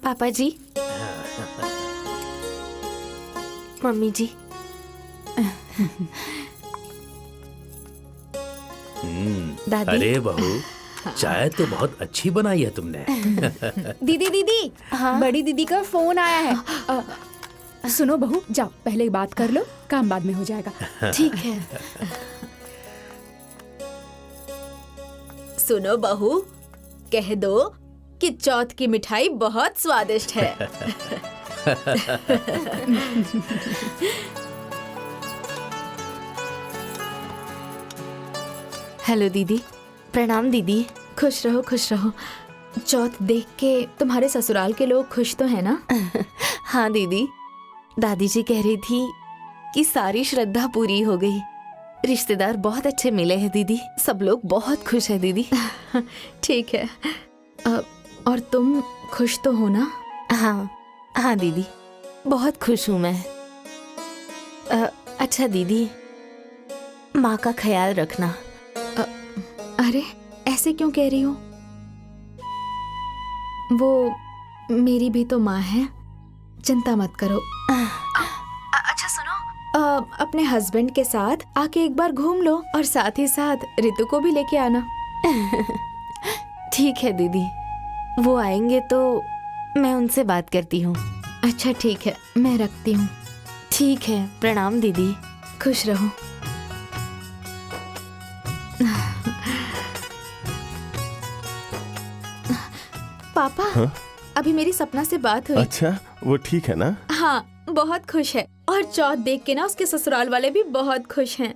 पापा जी, मम्मी जी। दादी। अरे बहू, चाय तो बहुत अच्छी बनाई है तुमने। दीदी दीदी, हाँ? बड़ी दीदी का फोन आया है। सुनो बहू, जाओ पहले बात कर लो, काम बाद में हो जाएगा। ठीक है। सुनो बहू, कह दो कि चौथ की मिठाई बहुत स्वादिष्ट है। हेलो दीदी। प्रणाम दीदी। खुश रहो खुश रहो। चौथ देख के तुम्हारे ससुराल के लोग खुश तो है ना? हाँ दीदी, दादी जी कह रही थी कि सारी श्रद्धा पूरी हो गई। रिश्तेदार बहुत अच्छे मिले हैं दीदी, सब लोग बहुत खुश हैं दीदी। ठीक है। और तुम खुश तो हो ना? हाँ हाँ दीदी, बहुत खुश हूँ मैं। अच्छा दीदी, माँ का ख्याल रखना। अरे ऐसे क्यों कह रही हो? वो मेरी भी तो माँ है, चिंता मत करो। अच्छा सुनो, अपने हस्बैंड के साथ आके एक बार घूम लो और साथ ही साथ रितु को भी लेके आना। ठीक है दीदी, वो आएंगे तो मैं उनसे बात करती हूँ। अच्छा ठीक है, मैं रखती हूँ। ठीक है, प्रणाम दीदी। खुश रहो। पापा, हाँ? अभी मेरी सपना से बात हुई। अच्छा, वो ठीक है ना? हाँ, बहुत खुश है और चौथ देख के ना उसके ससुराल वाले भी बहुत खुश हैं।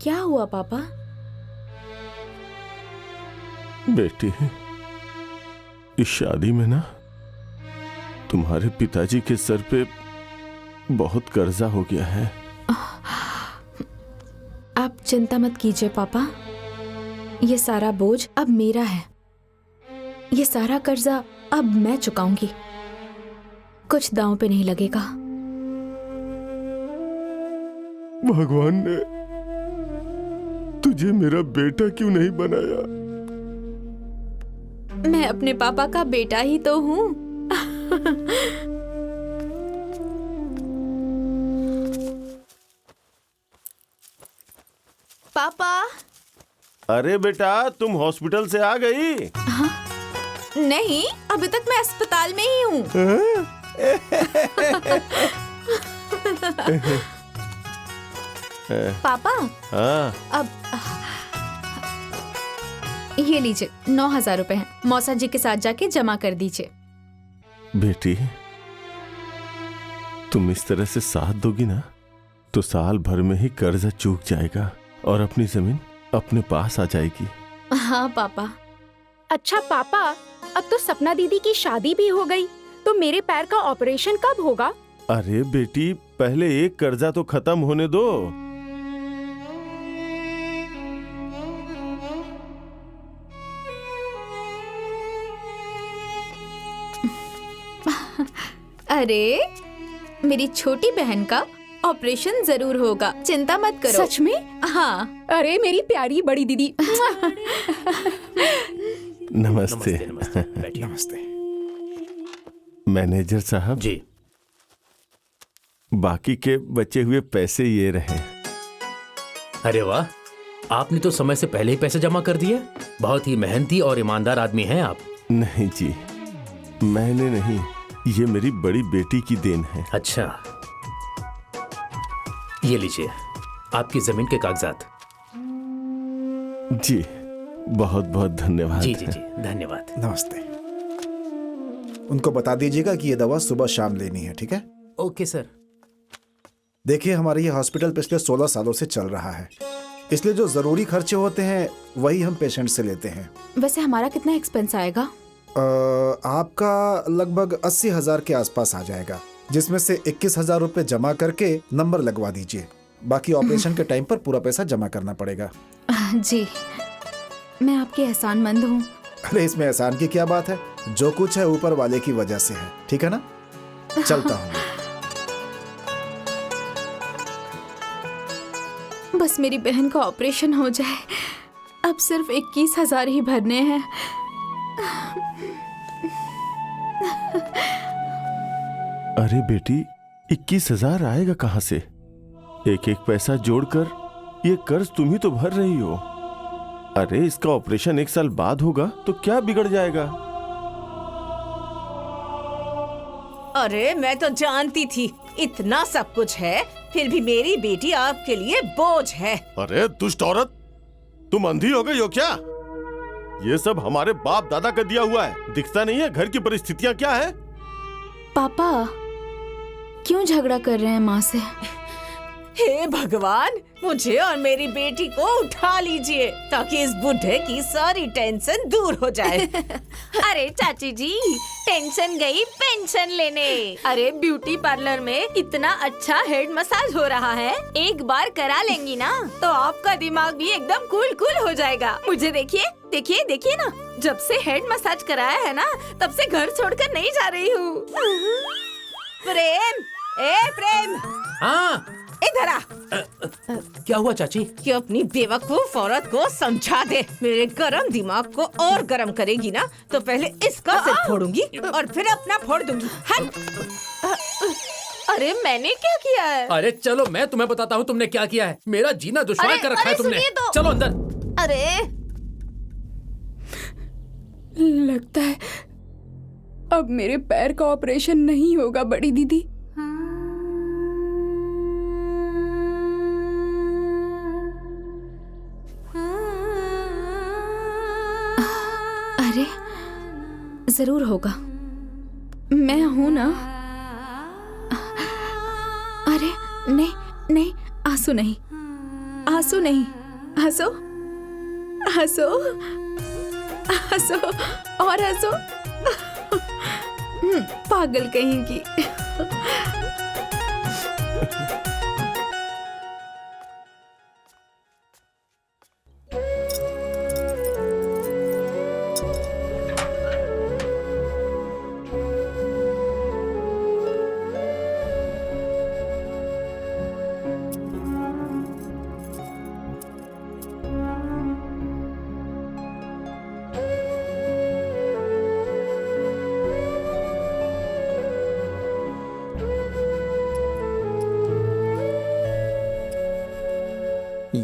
क्या हुआ पापा? बेटी, इस शादी में ना तुम्हारे पिताजी के सर पे बहुत कर्जा हो गया है। आप चिंता मत कीजिए पापा, ये सारा बोझ अब मेरा है। ये सारा कर्जा अब मैं चुकाऊंगी, कुछ दांव पे नहीं लगेगा। भगवान ने तुझे मेरा बेटा क्यों नहीं बनाया? मैं अपने पापा का बेटा ही तो हूँ। पापा। अरे बेटा, तुम हॉस्पिटल से आ गई? नहीं, अभी तक मैं अस्पताल में ही हूँ। पापा, हाँ। अब ये लीजिए 9,000 रुपए हैं, मौसा जी के साथ जाके जमा कर दीजिए। बेटी, तुम इस तरह से साथ दोगी ना तो साल भर में ही कर्जा चूक जाएगा और अपनी जमीन अपने पास आ जाएगी। हाँ पापा। अच्छा पापा, अब तो सपना दीदी की शादी भी हो गई, तो मेरे पैर का ऑपरेशन कब होगा? अरे बेटी, पहले एक कर्जा तो खत्म होने दो। अरे, मेरी छोटी बहन का ऑपरेशन जरूर होगा, चिंता मत करो। सच में? हाँ। अरे मेरी प्यारी बड़ी दीदी। नमस्ते। बैठिए। नमस्ते। मैनेजर साहब जी। बाकी के बचे हुए पैसे ये रहे। अरे वाह, आपने तो समय से पहले ही पैसे जमा कर दिए। बहुत ही मेहनती और ईमानदार आदमी हैं आप। नहीं जी, मैंने नहीं, ये मेरी बड़ी बेटी की देन है। अच्छा, ये लीजिए आपकी जमीन के कागजात। जी, बहुत बहुत धन्यवाद। जी जी जी, धन्यवाद। नमस्ते। उनको बता दीजिएगा कि ये दवा सुबह शाम लेनी है, ठीक है? Okay sir. देखिए, हमारा ये हॉस्पिटल पिछले 16 सालों से चल रहा है, इसलिए जो जरूरी खर्चे होते हैं वही हम पेशेंट से लेते हैं। वैसे हमारा कितना एक्सपेंस आएगा? आपका लगभग 80,000 के आसपास आ जाएगा, जिसमें से 21,000 रुपए जमा करके नंबर लगवा दीजिए। बाकी ऑपरेशन के टाइम पर पूरा पैसा जमा करना पड़ेगा। जी, मैं आपकी एहसानमंद हूँ। अरे इसमें एहसान की क्या बात है, जो कुछ है ऊपर वाले की वजह से है, ठीक है ना? चलता हूँ। बस मेरी बहन का ऑपरेशन हो जाए, अब सिर्फ 21,000 ही भरने हैं। अरे बेटी, 21,000 आएगा कहाँ से? एक एक पैसा जोड़कर ये कर्ज तुम ही तो भर रही हो। अरे इसका ऑपरेशन 1 साल बाद होगा तो क्या बिगड़ जाएगा? अरे मैं तो जानती थी इतना सब कुछ है, फिर भी मेरी बेटी आपके लिए बोझ है। अरे दुष्ट औरत, तुम अंधी हो गई हो क्या? ये सब हमारे बाप दादा का दिया हुआ है, दिखता नहीं है घर की परिस्थितियाँ क्या है? पापा क्यों झगड़ा कर रहे हैं माँ से? हे भगवान, मुझे और मेरी बेटी को उठा लीजिए ताकि इस बुढ़े की सारी टेंशन दूर हो जाए। अरे चाची जी, टेंशन गई पेंशन लेने। अरे ब्यूटी पार्लर में इतना अच्छा हेड मसाज हो रहा है, एक बार करा लेंगी ना तो आपका दिमाग भी एकदम कूल कूल हो जाएगा। मुझे देखिए देखिए देखिए ना, जब से हेड मसाज कराया है ना तब से घर छोड़कर नहीं जा रही हूँ। प्रेम, ए प्रेम, हाँ, इधर आ। क्या हुआ चाची? कि अपनी बेवकूफ औरत को समझा दे। मेरे गरम दिमाग को और गरम करेगी ना तो पहले इसका सिर फोड़ूंगी और फिर अपना फोड़ दूंगी। हट। अरे मैंने क्या किया है? अरे चलो मैं तुम्हें बताता हूँ तुमने क्या किया है। मेरा जीना दुश्वार अरे, कर रखा है अरे, तुमने। सुनिए तो। चलो अंदर। अरे लगता है अब मेरे पैर का ऑपरेशन नहीं होगा बड़ी दीदी। अरे जरूर होगा, मैं हूं ना। अरे नहीं नहीं, आंसू नहीं, आंसू नहीं, हंसो हंसो हंसो और हंसो। पागल कहीं की।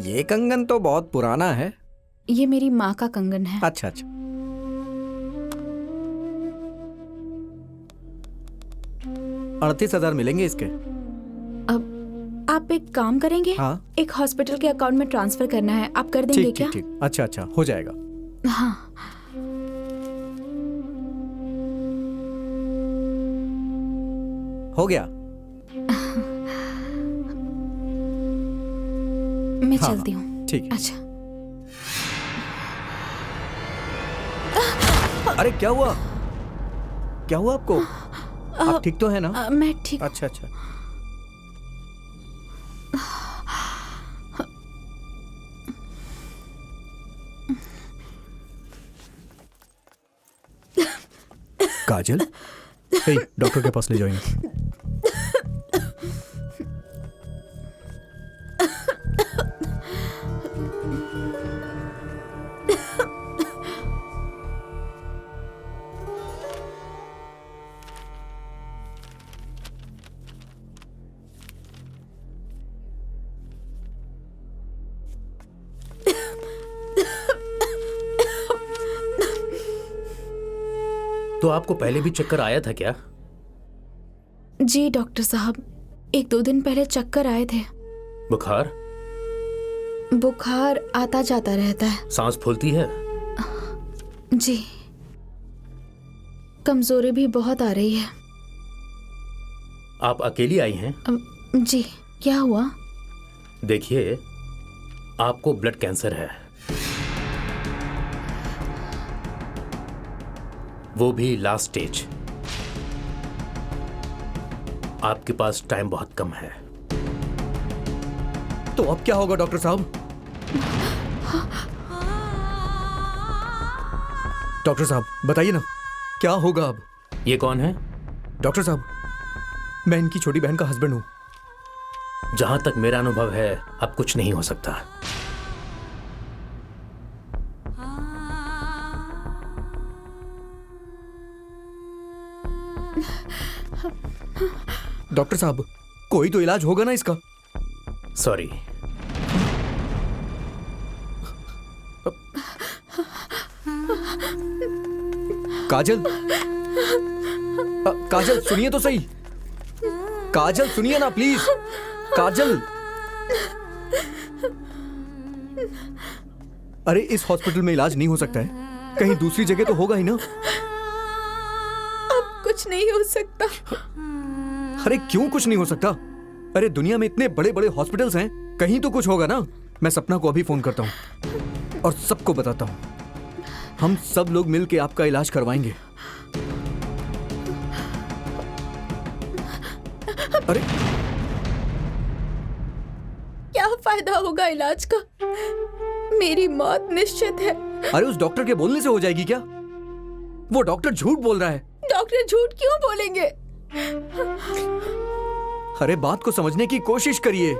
ये कंगन तो बहुत पुराना है। ये मेरी माँ का कंगन है। अच्छा अच्छा। 38,000 मिलेंगे इसके। अब आप एक काम करेंगे? हाँ। एक हॉस्पिटल के अकाउंट में ट्रांसफर करना है, आप कर देंगे ठीक क्या? ठीक ठीक। अच्छा अच्छा, हो जाएगा। हाँ। हो गया। मैं हाँ, चलती हूँ। ठीक है। अच्छा। अरे क्या हुआ? क्या हुआ आपको? आप ठीक तो है ना? मैं ठीक। अच्छा अच्छा। काजल, डॉक्टर के पास ले जाएंगे। तो आपको पहले भी चक्कर आया था क्या? जी डॉक्टर साहब, 1-2 दिन पहले चक्कर आए थे। बुखार? बुखार आता जाता रहता है। सांस फूलती है? जी। कमजोरी भी बहुत आ रही है। आप अकेली आई हैं? जी, क्या हुआ? देखिए, आपको ब्लड कैंसर है, वो भी लास्ट स्टेज। आपके पास टाइम बहुत कम है। तो अब क्या होगा डॉक्टर साहब? डॉक्टर साहब बताइए ना, क्या होगा अब? ये कौन है? डॉक्टर साहब, मैं इनकी छोटी बहन का हस्बैंड हूं। जहां तक मेरा अनुभव है, अब कुछ नहीं हो सकता। डॉक्टर साहब, कोई तो इलाज होगा ना इसका? सॉरी। काजल, काजल सुनिए तो सही। काजल सुनिए ना प्लीज। काजल, अरे इस हॉस्पिटल में इलाज नहीं हो सकता है, कहीं दूसरी जगह तो होगा ही ना। अब कुछ नहीं हो सकता। अरे क्यों कुछ नहीं हो सकता? अरे दुनिया में इतने बड़े बड़े हॉस्पिटल्स हैं, कहीं तो कुछ होगा ना। मैं सपना को अभी फोन करता हूँ और सबको बताता हूँ। हम सब लोग मिलके आपका इलाज करवाएंगे। अरे क्या फायदा होगा इलाज का? मेरी मौत निश्चित है। अरे उस डॉक्टर के बोलने से हो जाएगी क्या? वो डॉक्टर झूठ बोल रहा है। डॉक्टर झूठ क्यों बोलेंगे? अरे बात को समझने की कोशिश करिए।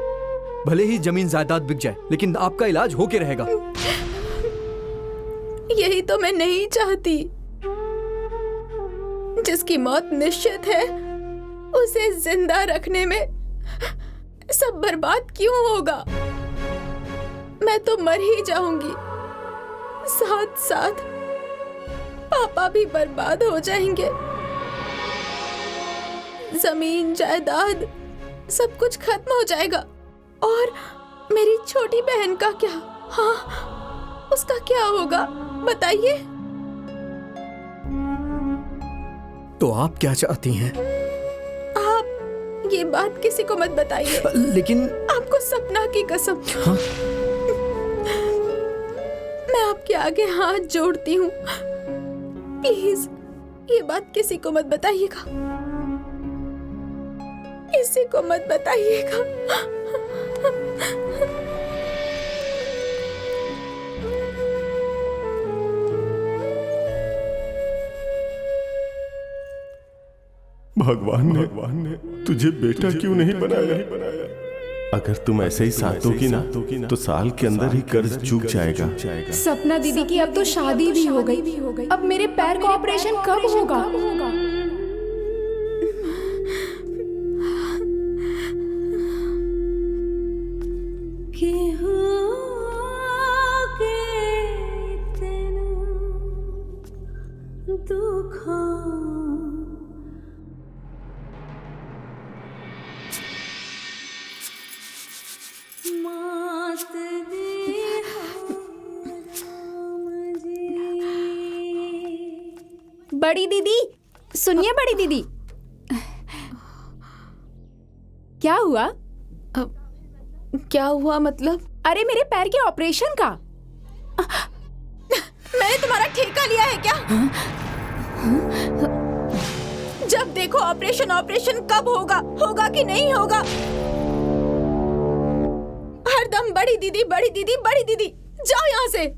भले ही जमीन जायदाद बिक जाए, लेकिन आपका इलाज होके रहेगा। यही तो मैं नहीं चाहती। जिसकी मौत निश्चित है उसे जिंदा रखने में सब बर्बाद क्यों होगा? मैं तो मर ही जाऊंगी, साथ साथ पापा भी बर्बाद हो जाएंगे। जमीन जायदाद सब कुछ खत्म हो जाएगा। और मेरी छोटी बहन का क्या? हाँ, उसका क्या होगा बताइए। तो आप क्या चाहती हैं? आप ये बात किसी को मत बताइए। लेकिन आपको सपना की कसम। हाँ? मैं आपके आगे हाथ जोड़ती हूँ, प्लीज ये बात किसी को मत बताइएगा। किसी को मत बताइएगा। भगवान ने तुझे बेटा क्यों नहीं बनाया? अगर तुम ऐसे ही साथ दोगी ना तो साल के अंदर ही कर्ज चूक जाएगा। सपना दीदी की अब तो शादी भी हो गई। अब मेरे पैर का ऑपरेशन कब होगा? बड़ी दीदी सुनिए, बड़ी दीदी क्या हुआ? क्या हुआ मतलब? अरे मेरे पैर के ऑपरेशन का। मैंने तुम्हारा ठेका लिया है क्या? जब देखो ऑपरेशन ऑपरेशन, कब होगा? होगा कि नहीं होगा? हरदम बड़ी दीदी बड़ी दीदी बड़ी दीदी। जाओ यहाँ से।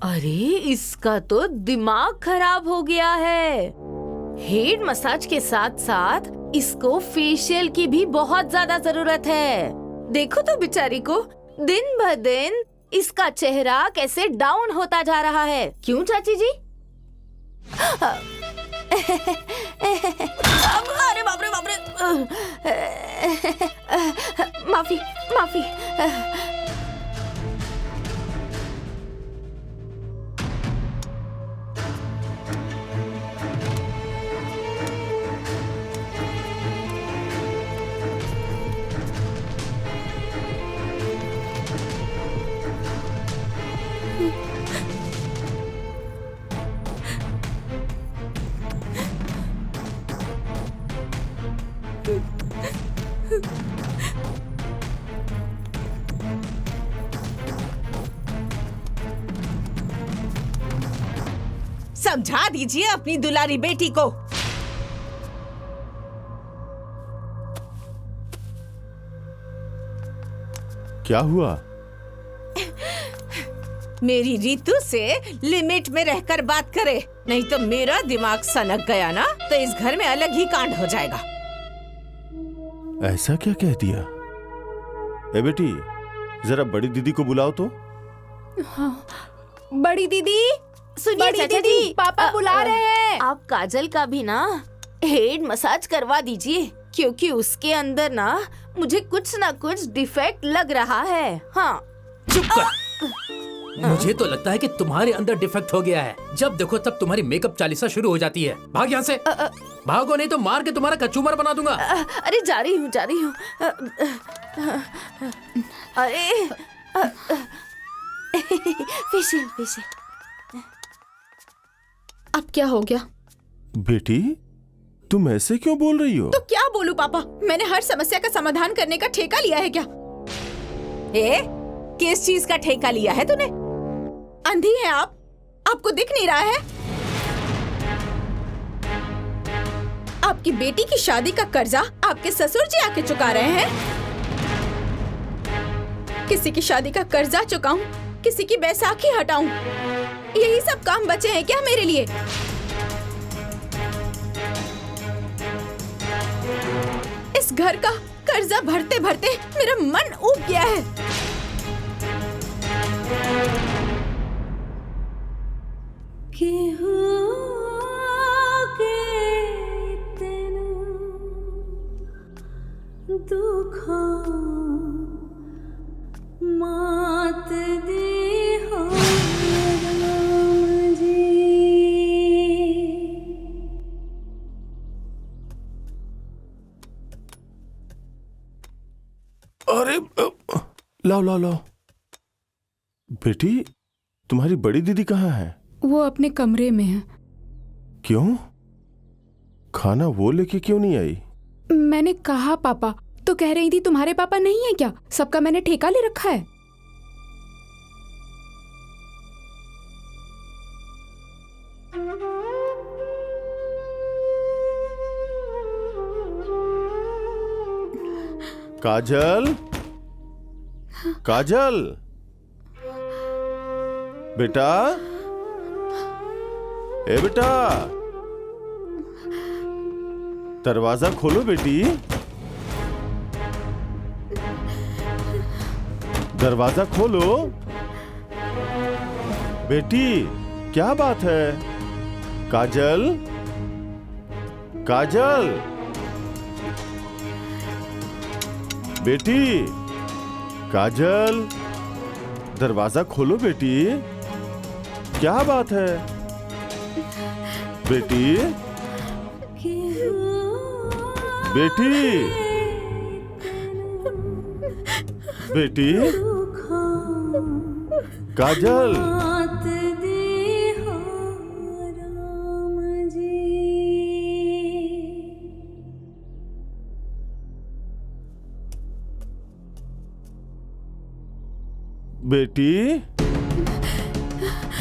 अरे इसका तो दिमाग खराब हो गया है। हेड मसाज के साथ साथ इसको फेशियल की भी बहुत ज्यादा जरूरत है। देखो तो बेचारी को दिन ब दिन इसका चेहरा कैसे डाउन होता जा रहा है। क्यों चाची जी? अरे बाप रे बाप रे। माफी माफी। समझा दीजिए अपनी दुलारी बेटी को। क्या हुआ? मेरी रीतू से लिमिट में रहकर बात करे, नहीं तो मेरा दिमाग सनक गया ना तो इस घर में अलग ही कांड हो जाएगा। ऐसा क्या कह दिया? ए बेटी, जरा बड़ी दीदी को बुलाओ तो। बड़ी दीदी, सुनिए बड़ी चाचा दीदी, जी, पापा बुला रहे हैं। आप काजल का भी ना हेड मसाज करवा दीजिए, क्योंकि उसके अंदर ना मुझे कुछ ना कुछ डिफेक्ट लग रहा है। हाँ, चुप कर। मुझे तो लगता है कि तुम्हारे अंदर डिफेक्ट हो गया है। जब देखो तब तुम्हारी मेकअप चालीसा शुरू हो जाती है। भाग यहाँ से। भागो नहीं तो मार के तुम्हारा कचूमर बना दूंगा। अरे जा रही हूँ। अरे फेशियल। अब क्या हो गया? बेटी, तुम ऐसे क्यों बोल रही हो? तो क्या बोलूं पापा, मैंने हर समस्या का समाधान करने का ठेका लिया है क्या? किस चीज का ठेका लिया है तूने? अंधी है आप? आपको दिख नहीं रहा है? आपकी बेटी की शादी का कर्जा आपके ससुर जी आके चुका रहे हैं। किसी की शादी का कर्जा चुकाऊं, किसी की बैसाखी हटाऊं, यही सब काम बचे हैं क्या मेरे लिए? इस घर का कर्जा भरते भरते मेरा मन ऊब गया है। अरे लाओ। बेटी, तुम्हारी बड़ी दीदी कहाँ है? वो अपने कमरे में है। क्यों? खाना वो लेके क्यों नहीं आई? मैंने कहा पापा, तो कह रही थी तुम्हारे पापा नहीं है क्या? सबका मैंने ठेका ले रखा है। काजल बेटा, ए बेटा, दरवाजा खोलो बेटी, दरवाजा खोलो बेटी। क्या बात है? काजल, बेटी, काजल, दरवाजा खोलो बेटी। क्या बात है बेटी? बेटी, काजल, बेटी,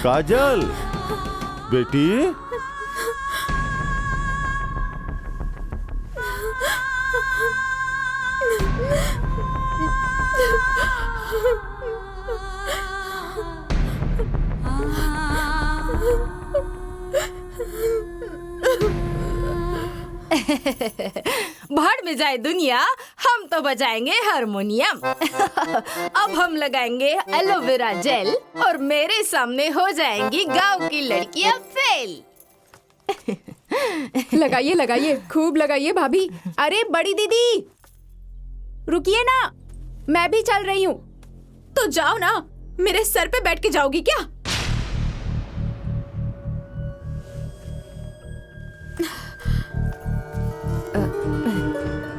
काजल, बेटी, भाड़ में जाए दुनिया, हम तो बजाएंगे हारमोनियम। अब हम लगाएंगे एलोवेरा जेल और मेरे सामने हो जाएंगी गांव की लड़कियां फेल। लगाइए, खूब लगाइए भाभी। अरे बड़ी दीदी, रुकिए ना, मैं भी चल रही हूँ। तो जाओ ना, मेरे सर पे बैठ के जाओगी क्या?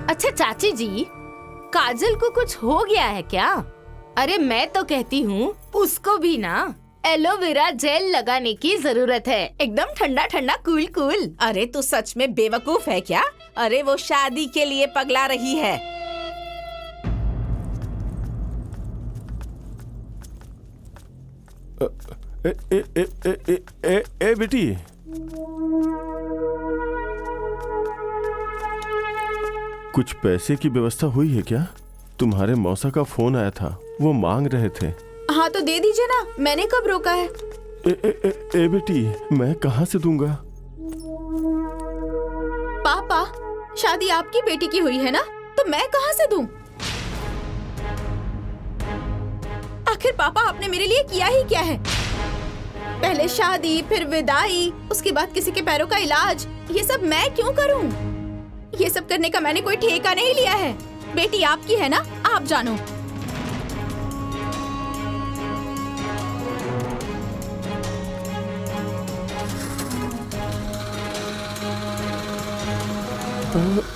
अच्छा चाची जी, काजल को कुछ हो गया है क्या? अरे मैं तो कहती हूँ उसको भी ना एलोवेरा जेल लगाने की जरूरत है। एकदम ठंडा ठंडा, कूल कूल। अरे तू सच में बेवकूफ है क्या? अरे वो शादी के लिए पगला रही है। ए बेटी, कुछ पैसे की व्यवस्था हुई है क्या? तुम्हारे मौसा का फोन आया था, वो मांग रहे थे। हाँ हाँ तो दे दीजिए ना, मैंने कब रोका है? ए बेटी, मैं कहाँ से दूंगा? पापा, शादी आपकी बेटी की हुई है ना, तो मैं कहाँ से दूं? आखिर पापा आपने मेरे लिए किया ही क्या है? पहले शादी, फिर विदाई, उसके बाद किसी के पैरों का इलाज, ये सब मैं क्यों करूं? ये सब करने का मैंने कोई ठेका नहीं लिया है। बेटी आपकी है ना, आप जानो।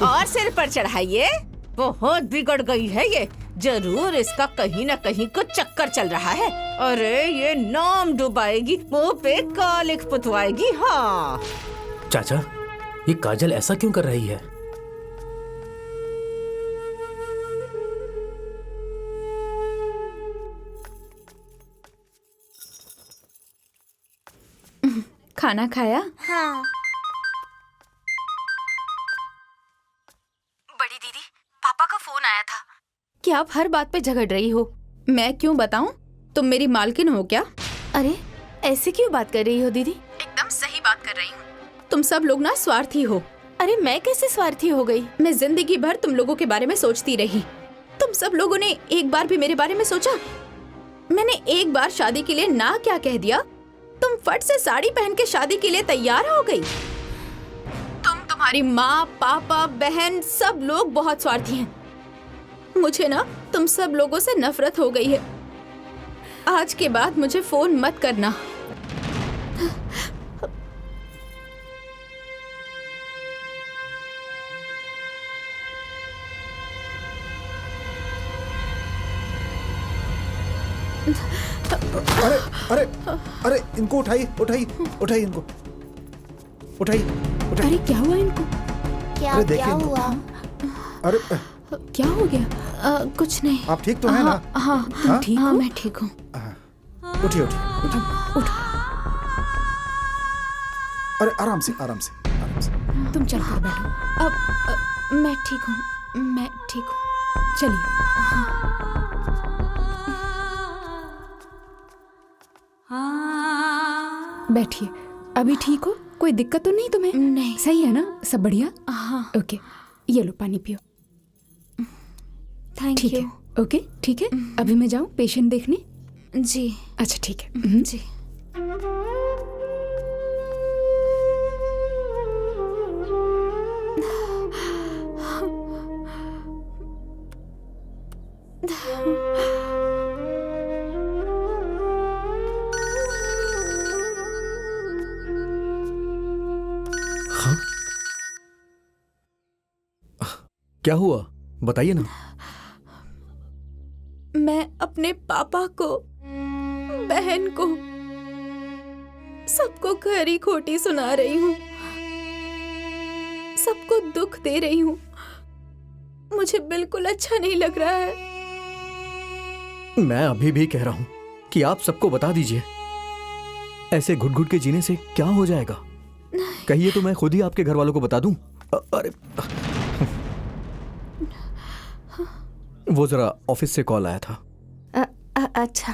और सिर पर चढ़ाइए, बहुत बिगड़ गई है ये। जरूर इसका कहीं न कहीं कुछ चक्कर चल रहा है। अरे ये नाम डुबाएगी, मुंह पे कालिख पुतवाएगी। हाँ चाचा, ये काजल ऐसा क्यों कर रही है? खाना खाया? हाँ। बड़ी दीदी, पापा का फोन आया था कि आप हर बात पे झगड़ रही हो। मैं क्यों बताऊं? तुम मेरी मालकिन हो क्या? अरे ऐसे क्यों बात कर रही हो दीदी? एकदम सही बात कर रही हूँ। तुम सब लोग ना स्वार्थी हो। अरे मैं कैसे स्वार्थी हो गई? मैं जिंदगी भर तुम लोगों के बारे में सोचती रही। तुम सब लोगों ने एक बार भी मेरे बारे में सोचा? मैंने एक बार शादी के लिए ना क्या कह दिया, तुम फट से साड़ी पहन के शादी के लिए तैयार हो गई। तुम्हारी माँ, पापा, बहन, सब लोग बहुत स्वार्थी हैं। मुझे ना तुम सब लोगों से नफरत हो गई है। आज के बाद मुझे फोन मत करना। अरे अरे अरे, इनको उठाइए उठाइए उठाइए, इनको उठाइए उठाइए। अरे क्या हुआ इनको? अरे देखिए इनको। अरे क्या हो गया? कुछ नहीं। आप ठीक तो हैं ना? हाँ, तुम ठीक हो? हाँ, मैं ठीक हूँ। उठिए उठिए उठिए। अरे आराम से आराम से आराम से। तुम चल कर बैठो। अब मैं ठीक हूँ, मैं ठीक हूँ। चलिए। बैठिए। अभी ठीक हो? कोई दिक्कत तो नहीं तुम्हें? नहीं। सही है ना? सब बढ़िया? हाँ। ओके, ये लो पानी पियो। थैंक ठीक यू। है। ओके, ठीक है। अभी मैं जाऊँ पेशेंट देखने? जी अच्छा ठीक है। जी। क्या हुआ, बताइए ना। मैं अपने पापा को, बहन को, सबको खरी खोटी सुना रही हूँ, सबको दुख दे रही हूँ। मुझे बिल्कुल अच्छा नहीं लग रहा है। मैं अभी भी कह रहा हूँ कि आप सबको बता दीजिए। ऐसे घुट घुट के जीने से क्या हो जाएगा? कहिए तो मैं खुद ही आपके घर वालों को बता दूं। अरे वो जरा ऑफिस से कॉल आया था। अच्छा।